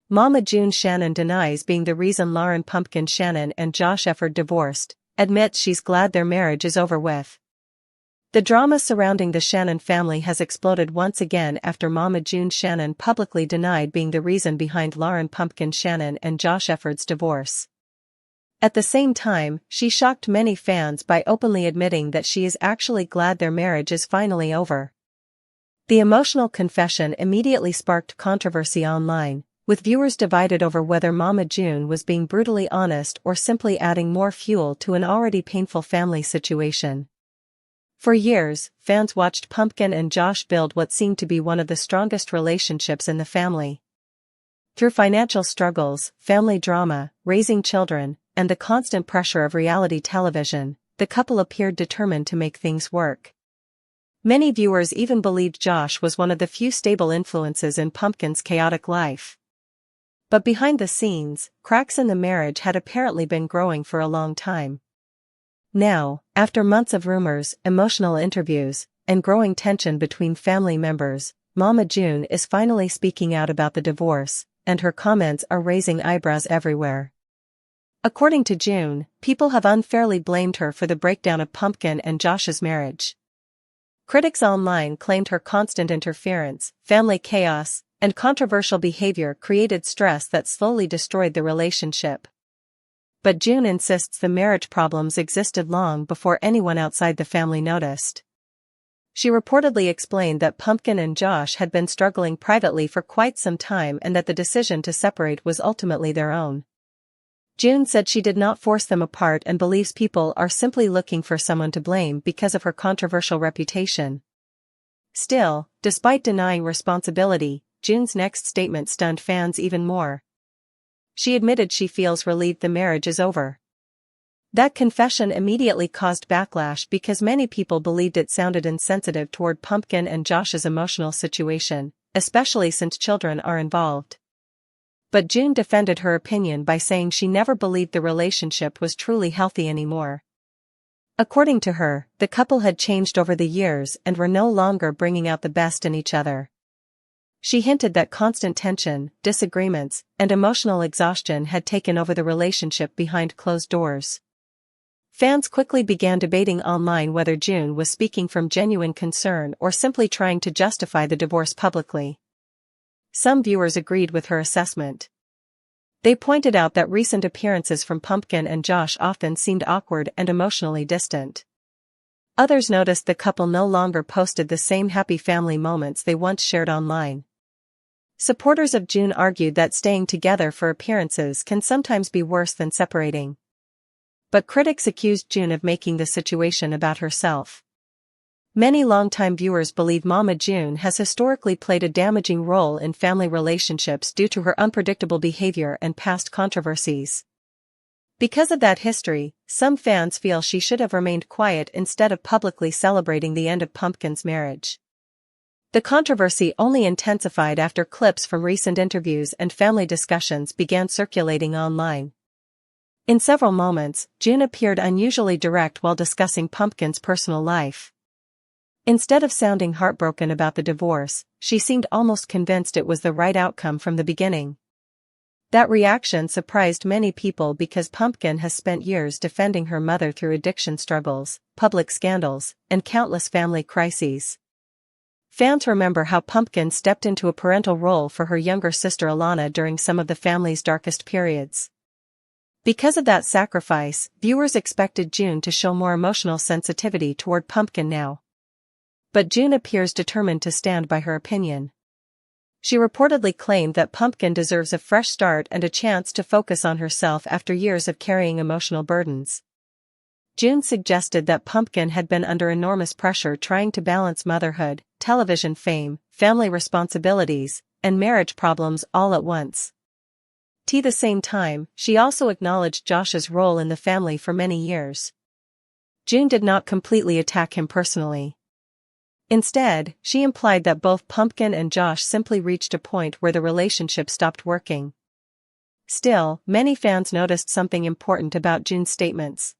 Mama June Shannon denies being the reason Lauren Pumpkin Shannon and Josh Efford divorced, admits she's glad their marriage is over with. The drama surrounding the Shannon family has exploded once again after Mama June Shannon publicly denied being the reason behind Lauren Pumpkin Shannon and Josh Efford's divorce. At the same time, she shocked many fans by openly admitting that she is actually glad their marriage is finally over. The emotional confession immediately sparked controversy online, with viewers divided over whether Mama June was being brutally honest or simply adding more fuel to an already painful family situation. For years, fans watched Pumpkin and Josh build what seemed to be one of the strongest relationships in the family. Through financial struggles, family drama, raising children, and the constant pressure of reality television, the couple appeared determined to make things work. Many viewers even believed Josh was one of the few stable influences in Pumpkin's chaotic life. But behind the scenes, cracks in the marriage had apparently been growing for a long time. Now, after months of rumors, emotional interviews, and growing tension between family members, Mama June is finally speaking out about the divorce, and her comments are raising eyebrows everywhere. According to June, people have unfairly blamed her for the breakdown of Pumpkin and Josh's marriage. Critics online claimed her constant interference, family chaos, and controversial behavior created stress that slowly destroyed the relationship. But June insists the marriage problems existed long before anyone outside the family noticed. She reportedly explained that Pumpkin and Josh had been struggling privately for quite some time and that the decision to separate was ultimately their own. June said she did not force them apart and believes people are simply looking for someone to blame because of her controversial reputation. Still, despite denying responsibility, June's next statement stunned fans even more. She admitted she feels relieved the marriage is over. That confession immediately caused backlash because many people believed it sounded insensitive toward Pumpkin and Josh's emotional situation, especially since children are involved. But June defended her opinion by saying she never believed the relationship was truly healthy anymore. According to her, the couple had changed over the years and were no longer bringing out the best in each other. She hinted that constant tension, disagreements, and emotional exhaustion had taken over the relationship behind closed doors. Fans quickly began debating online whether June was speaking from genuine concern or simply trying to justify the divorce publicly. Some viewers agreed with her assessment. They pointed out that recent appearances from Pumpkin and Josh often seemed awkward and emotionally distant. Others noticed the couple no longer posted the same happy family moments they once shared online. Supporters of June argued that staying together for appearances can sometimes be worse than separating. But critics accused June of making the situation about herself. Many longtime viewers believe Mama June has historically played a damaging role in family relationships due to her unpredictable behavior and past controversies. Because of that history, some fans feel she should have remained quiet instead of publicly celebrating the end of Pumpkin's marriage. The controversy only intensified after clips from recent interviews and family discussions began circulating online. In several moments, June appeared unusually direct while discussing Pumpkin's personal life. Instead of sounding heartbroken about the divorce, she seemed almost convinced it was the right outcome from the beginning. That reaction surprised many people because Pumpkin has spent years defending her mother through addiction struggles, public scandals, and countless family crises. Fans remember how Pumpkin stepped into a parental role for her younger sister Alana during some of the family's darkest periods. Because of that sacrifice, viewers expected June to show more emotional sensitivity toward Pumpkin now. But June appears determined to stand by her opinion. She reportedly claimed that Pumpkin deserves a fresh start and a chance to focus on herself after years of carrying emotional burdens. June suggested that Pumpkin had been under enormous pressure trying to balance motherhood, television fame, family responsibilities, and marriage problems all at once. At the same time, she also acknowledged Josh's role in the family for many years. June did not completely attack him personally. Instead, she implied that both Pumpkin and Josh simply reached a point where the relationship stopped working. Still, many fans noticed something important about June's statements.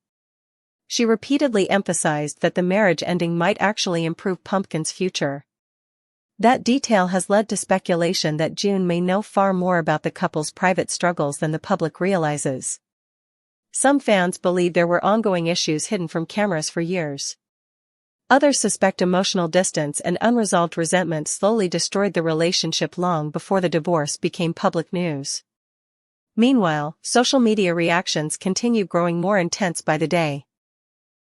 She repeatedly emphasized that the marriage ending might actually improve Pumpkin's future. That detail has led to speculation that June may know far more about the couple's private struggles than the public realizes. Some fans believe there were ongoing issues hidden from cameras for years. Others suspect emotional distance and unresolved resentment slowly destroyed the relationship long before the divorce became public news. Meanwhile, social media reactions continue growing more intense by the day.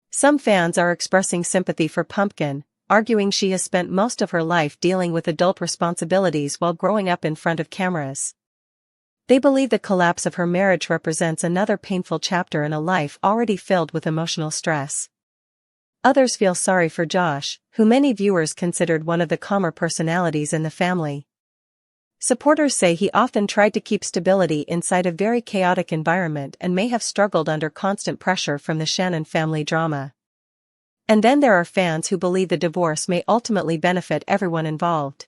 Some fans are expressing sympathy for Pumpkin, arguing she has spent most of her life dealing with adult responsibilities while growing up in front of cameras. They believe the collapse of her marriage represents another painful chapter in a life already filled with emotional stress. Others feel sorry for Josh, who many viewers considered one of the calmer personalities in the family. Supporters say he often tried to keep stability inside a very chaotic environment and may have struggled under constant pressure from the Shannon family drama. And then there are fans who believe the divorce may ultimately benefit everyone involved.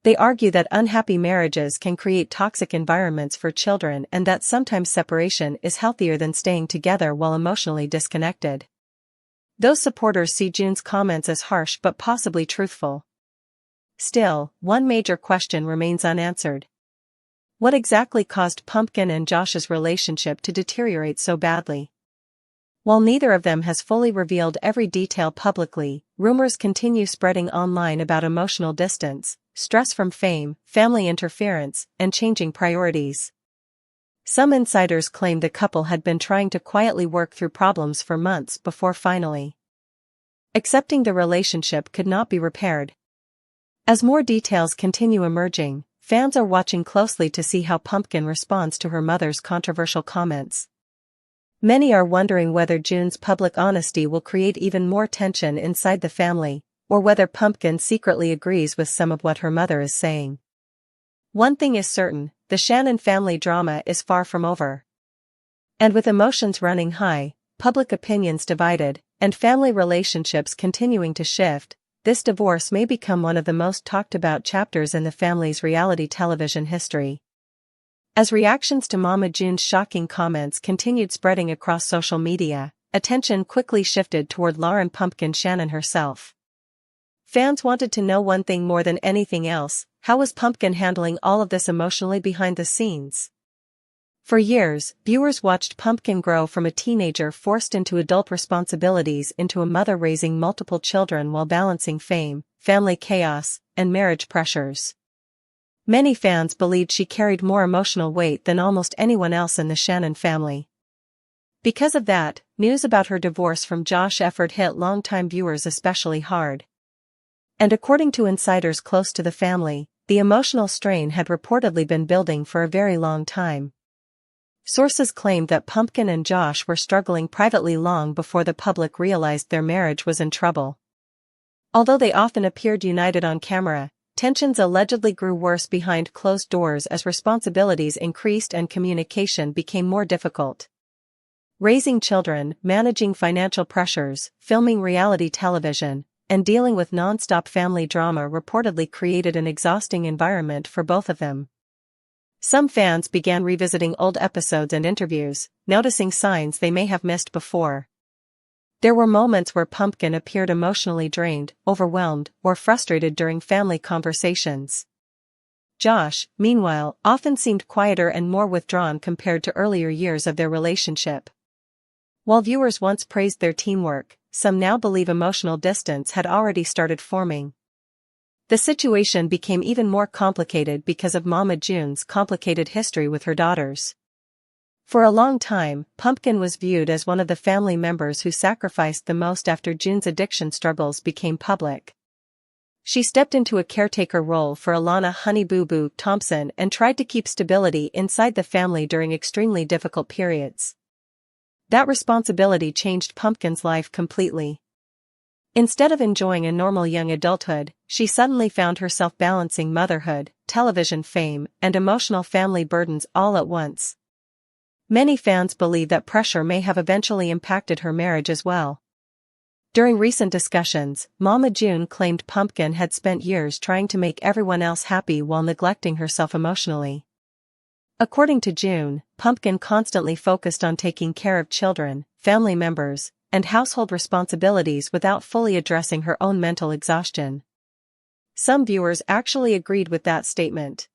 They argue that unhappy marriages can create toxic environments for children and that sometimes separation is healthier than staying together while emotionally disconnected. Those supporters see June's comments as harsh but possibly truthful. Still, one major question remains unanswered. What exactly caused Pumpkin and Josh's relationship to deteriorate so badly? While neither of them has fully revealed every detail publicly, rumors continue spreading online about emotional distance, stress from fame, family interference, and changing priorities. Some insiders claim the couple had been trying to quietly work through problems for months before finally accepting the relationship could not be repaired. As more details continue emerging, fans are watching closely to see how Pumpkin responds to her mother's controversial comments. Many are wondering whether June's public honesty will create even more tension inside the family, or whether Pumpkin secretly agrees with some of what her mother is saying. One thing is certain, the Shannon family drama is far from over. And with emotions running high, public opinions divided, and family relationships continuing to shift, this divorce may become one of the most talked about chapters in the family's reality television history. As reactions to Mama June's shocking comments continued spreading across social media, attention quickly shifted toward Lauren Pumpkin Shannon herself. Fans wanted to know one thing more than anything else: how was Pumpkin handling all of this emotionally behind the scenes? For years, viewers watched Pumpkin grow from a teenager forced into adult responsibilities into a mother raising multiple children while balancing fame, family chaos, and marriage pressures. Many fans believed she carried more emotional weight than almost anyone else in the Shannon family. Because of that, news about her divorce from Josh hit longtime viewers especially hard. And according to insiders close to the family, the emotional strain had reportedly been building for a very long time. Sources claimed that Pumpkin and Josh were struggling privately long before the public realized their marriage was in trouble. Although they often appeared united on camera, tensions allegedly grew worse behind closed doors as responsibilities increased and communication became more difficult. Raising children, managing financial pressures, filming reality television, and dealing with non-stop family drama reportedly created an exhausting environment for both of them. Some fans began revisiting old episodes and interviews, noticing signs they may have missed before. There were moments where Pumpkin appeared emotionally drained, overwhelmed, or frustrated during family conversations. Josh, meanwhile, often seemed quieter and more withdrawn compared to earlier years of their relationship. While viewers once praised their teamwork, some now believe emotional distance had already started forming. The situation became even more complicated because of Mama June's complicated history with her daughters. For a long time, Pumpkin was viewed as one of the family members who sacrificed the most after June's addiction struggles became public. She stepped into a caretaker role for Alana Honey Boo Boo Thompson and tried to keep stability inside the family during extremely difficult periods. That responsibility changed Pumpkin's life completely. Instead of enjoying a normal young adulthood, she suddenly found herself balancing motherhood, television fame, and emotional family burdens all at once. Many fans believe that pressure may have eventually impacted her marriage as well. During recent discussions, Mama June claimed Pumpkin had spent years trying to make everyone else happy while neglecting herself emotionally. According to June, Pumpkin constantly focused on taking care of children, family members, and household responsibilities without fully addressing her own mental exhaustion. Some viewers actually agreed with that statement.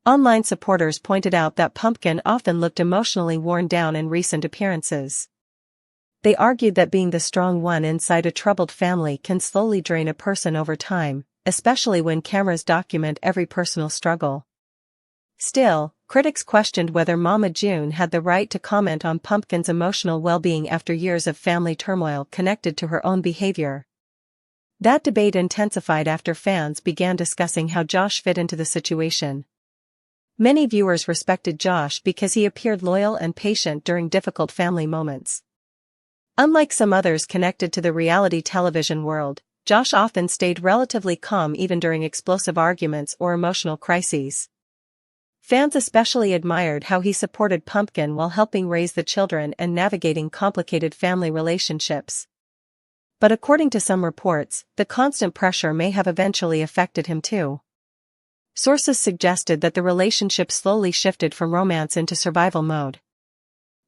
Online supporters pointed out that Pumpkin often looked emotionally worn down in recent appearances. They argued that being the strong one inside a troubled family can slowly drain a person over time, especially when cameras document every personal struggle. Still, critics questioned whether Mama June had the right to comment on Pumpkin's emotional well-being after years of family turmoil connected to her own behavior. That debate intensified after fans began discussing how Josh fit into the situation. Many viewers respected Josh because he appeared loyal and patient during difficult family moments. Unlike some others connected to the reality television world, Josh often stayed relatively calm even during explosive arguments or emotional crises. Fans especially admired how he supported Pumpkin while helping raise the children and navigating complicated family relationships. But according to some reports, the constant pressure may have eventually affected him too. Sources suggested that the relationship slowly shifted from romance into survival mode.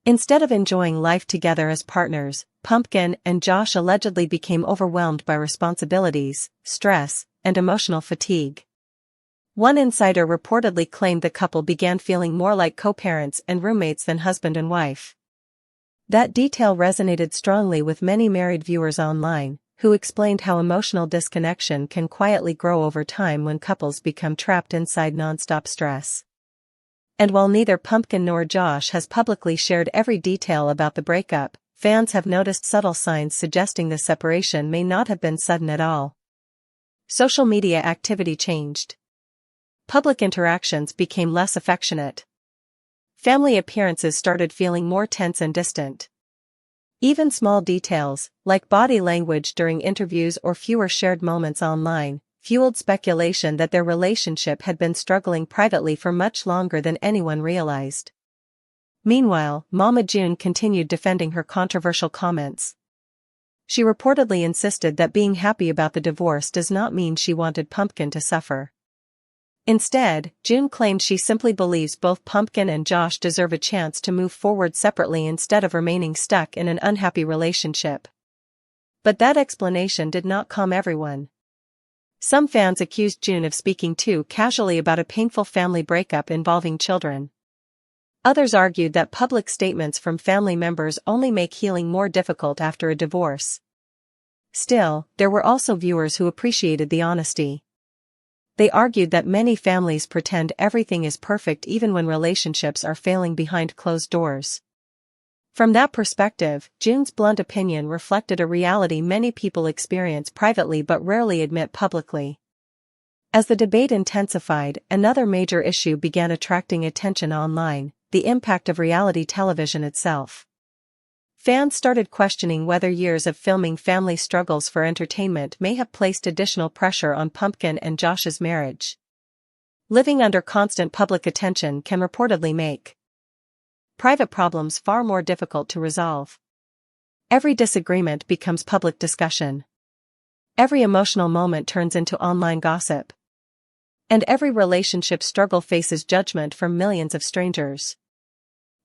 Instead of enjoying life together as partners, Pumpkin and Josh allegedly became overwhelmed by responsibilities, stress, and emotional fatigue. One insider reportedly claimed the couple began feeling more like co-parents and roommates than husband and wife. That detail resonated strongly with many married viewers online, who explained how emotional disconnection can quietly grow over time when couples become trapped inside non-stop stress. And while neither Pumpkin nor Josh has publicly shared every detail about the breakup, fans have noticed subtle signs suggesting the separation may not have been sudden at all. Social media activity changed. Public interactions became less affectionate. Family appearances started feeling more tense and distant. Even small details, like body language during interviews or fewer shared moments online, fueled speculation that their relationship had been struggling privately for much longer than anyone realized. Meanwhile, Mama June continued defending her controversial comments. She reportedly insisted that being happy about the divorce does not mean she wanted Pumpkin to suffer. Instead, June claimed she simply believes both Pumpkin and Josh deserve a chance to move forward separately instead of remaining stuck in an unhappy relationship. But that explanation did not calm everyone. Some fans accused June of speaking too casually about a painful family breakup involving children. Others argued that public statements from family members only make healing more difficult after a divorce. Still, there were also viewers who appreciated the honesty. They argued that many families pretend everything is perfect even when relationships are failing behind closed doors. From that perspective, June's blunt opinion reflected a reality many people experience privately but rarely admit publicly. As the debate intensified, another major issue began attracting attention online: the impact of reality television itself. Fans started questioning whether years of filming family struggles for entertainment may have placed additional pressure on Pumpkin and Josh's marriage. Living under constant public attention can reportedly make private problems far more difficult to resolve. Every disagreement becomes public discussion. Every emotional moment turns into online gossip. And every relationship struggle faces judgment from millions of strangers.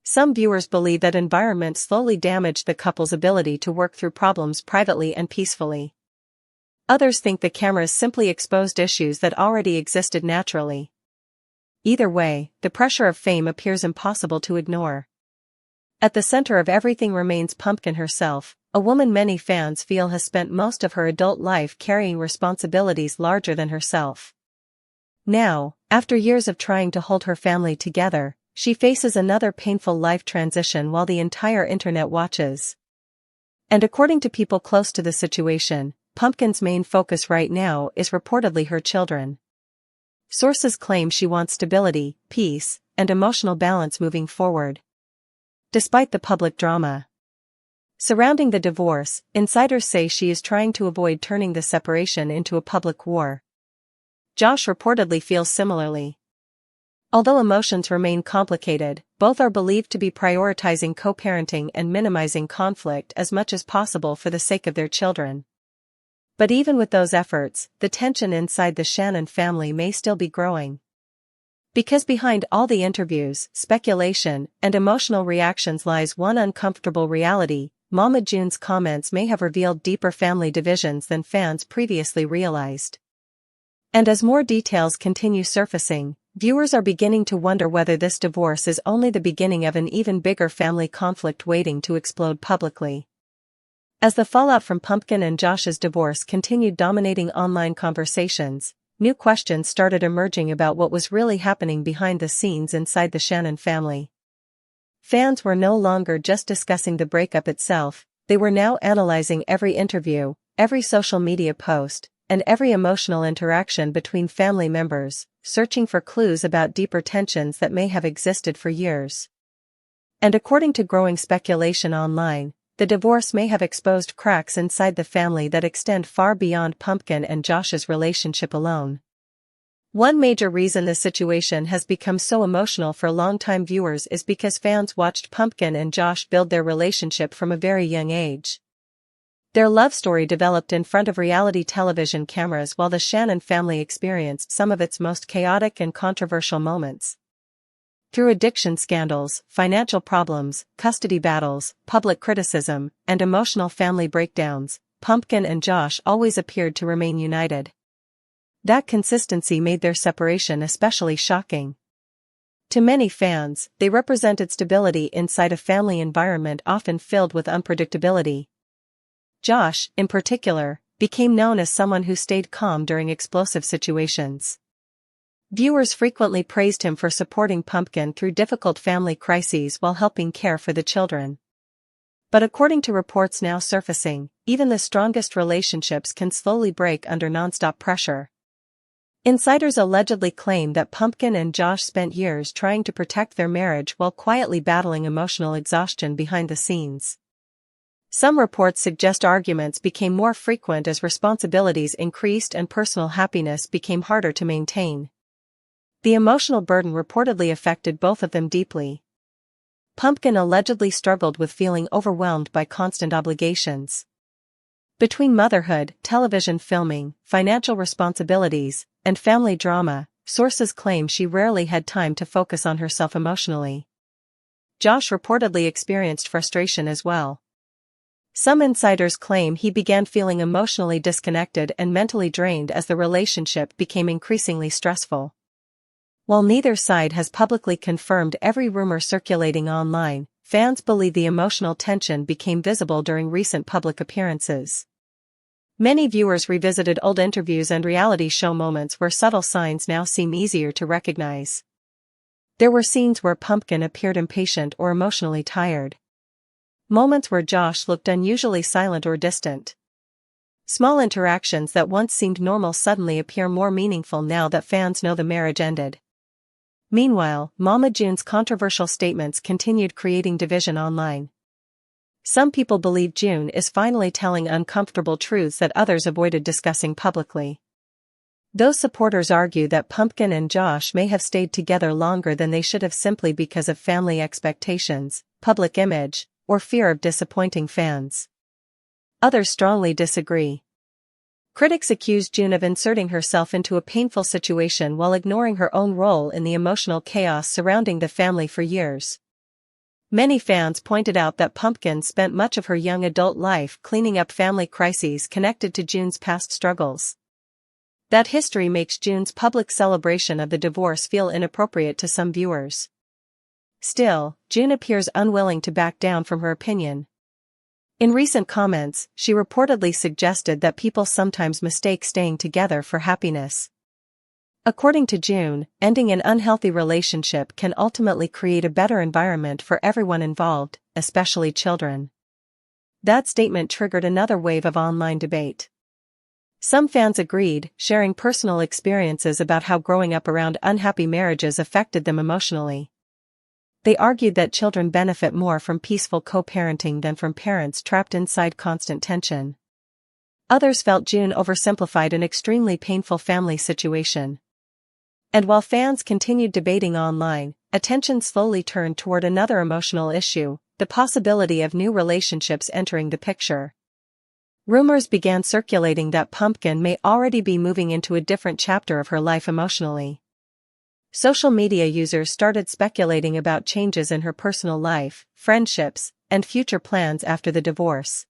Some viewers believe that environment slowly damaged the couple's ability to work through problems privately and peacefully. Others think the cameras simply exposed issues that already existed naturally. Either way, the pressure of fame appears impossible to ignore. At the center of everything remains Pumpkin herself, a woman many fans feel has spent most of her adult life carrying responsibilities larger than herself. Now, after years of trying to hold her family together, she faces another painful life transition while the entire internet watches. And according to people close to the situation, Pumpkin's main focus right now is reportedly her children. Sources claim she wants stability, peace, and emotional balance moving forward. Despite the public drama surrounding the divorce, insiders say she is trying to avoid turning the separation into a public war. Josh reportedly feels similarly. Although emotions remain complicated, both are believed to be prioritizing co-parenting and minimizing conflict as much as possible for the sake of their children. But even with those efforts, the tension inside the Shannon family may still be growing. Because behind all the interviews, speculation, and emotional reactions lies one uncomfortable reality: Mama June's comments may have revealed deeper family divisions than fans previously realized. And as more details continue surfacing, viewers are beginning to wonder whether this divorce is only the beginning of an even bigger family conflict waiting to explode publicly. As the fallout from Pumpkin and Josh's divorce continued dominating online conversations, new questions started emerging about what was really happening behind the scenes inside the Shannon family. Fans were no longer just discussing the breakup itself, they were now analyzing every interview, every social media post, and every emotional interaction between family members, searching for clues about deeper tensions that may have existed for years. And according to growing speculation online, the divorce may have exposed cracks inside the family that extend far beyond Pumpkin and Josh's relationship alone. One major reason this situation has become so emotional for longtime viewers is because fans watched Pumpkin and Josh build their relationship from a very young age. Their love story developed in front of reality television cameras while the Shannon family experienced some of its most chaotic and controversial moments. Through addiction scandals, financial problems, custody battles, public criticism, and emotional family breakdowns, Pumpkin and Josh always appeared to remain united. That consistency made their separation especially shocking. To many fans, they represented stability inside a family environment often filled with unpredictability. Josh, in particular, became known as someone who stayed calm during explosive situations. Viewers frequently praised him for supporting Pumpkin through difficult family crises while helping care for the children. But according to reports now surfacing, even the strongest relationships can slowly break under nonstop pressure. Insiders allegedly claim that Pumpkin and Josh spent years trying to protect their marriage while quietly battling emotional exhaustion behind the scenes. Some reports suggest arguments became more frequent as responsibilities increased and personal happiness became harder to maintain. The emotional burden reportedly affected both of them deeply. Pumpkin allegedly struggled with feeling overwhelmed by constant obligations. Between motherhood, television filming, financial responsibilities, and family drama, sources claim she rarely had time to focus on herself emotionally. Josh reportedly experienced frustration as well. Some insiders claim he began feeling emotionally disconnected and mentally drained as the relationship became increasingly stressful. While neither side has publicly confirmed every rumor circulating online, fans believe the emotional tension became visible during recent public appearances. Many viewers revisited old interviews and reality show moments where subtle signs now seem easier to recognize. There were scenes where Pumpkin appeared impatient or emotionally tired. Moments where Josh looked unusually silent or distant. Small interactions that once seemed normal suddenly appear more meaningful now that fans know the marriage ended. Meanwhile, Mama June's controversial statements continued creating division online. Some people believe June is finally telling uncomfortable truths that others avoided discussing publicly. Those supporters argue that Pumpkin and Josh may have stayed together longer than they should have simply because of family expectations, public image, or fear of disappointing fans. Others strongly disagree. Critics accuse June of inserting herself into a painful situation while ignoring her own role in the emotional chaos surrounding the family for years. Many fans pointed out that Pumpkin spent much of her young adult life cleaning up family crises connected to June's past struggles. That history makes June's public celebration of the divorce feel inappropriate to some viewers. Still, June appears unwilling to back down from her opinion. In recent comments, she reportedly suggested that people sometimes mistake staying together for happiness. According to June, ending an unhealthy relationship can ultimately create a better environment for everyone involved, especially children. That statement triggered another wave of online debate. Some fans agreed, sharing personal experiences about how growing up around unhappy marriages affected them emotionally. They argued that children benefit more from peaceful co-parenting than from parents trapped inside constant tension. Others felt June oversimplified an extremely painful family situation. And while fans continued debating online, attention slowly turned toward another emotional issue, the possibility of new relationships entering the picture. Rumors began circulating that Pumpkin may already be moving into a different chapter of her life emotionally. Social media users started speculating about changes in her personal life, friendships, and future plans after the divorce.